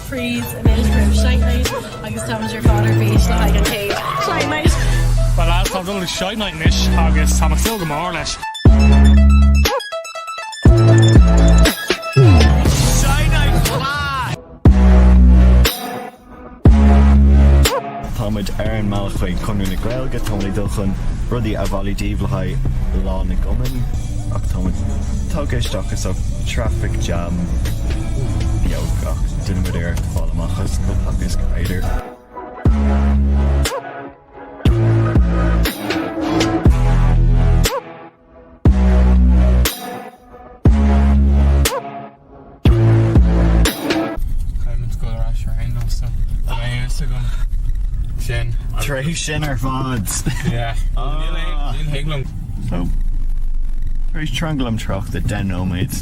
Freeze and Israel shite night. Agus táid your father beach le haig an cave. Shite night. Well, as tá dul shite night nish agus tá still go mór leis. Shite night fly. Táid an malchuig chunú na Gaeilge táid dulchan rudí a bhálidíomh le haid lá na goman ach táid tugasteach is traffic jam beag ach duna mud ar fáil amachchas go agus go éidir. Tréis sin ar fád. Níl héaglam. So, rééis tranglam trocht a den nóméid.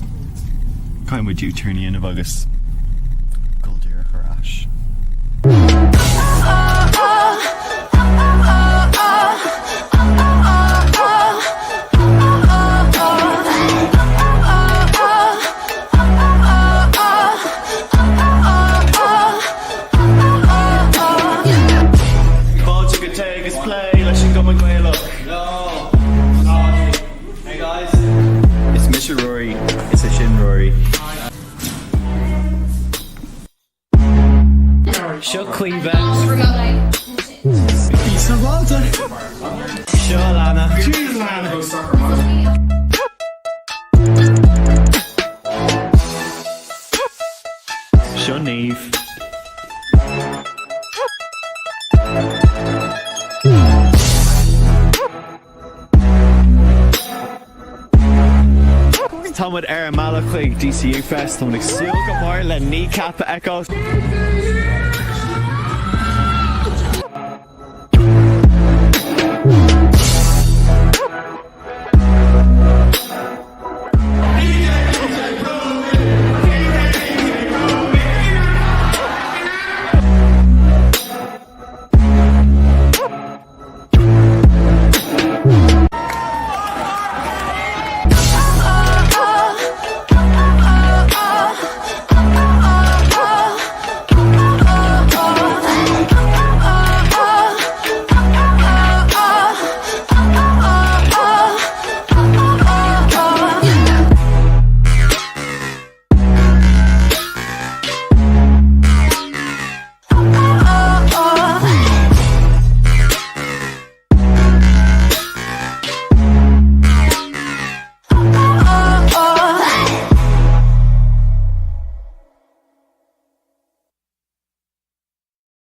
Caim would you turn in of agus Goldear Harash. Rory, it's a shin Rory. Shut Queen Bet. Peace and Walter. Sure, Lana. Cheers, Lana. Sure, Neve. Táid ar an Malachig DCU Fest, táid ag siúil go mór le kneecap echo.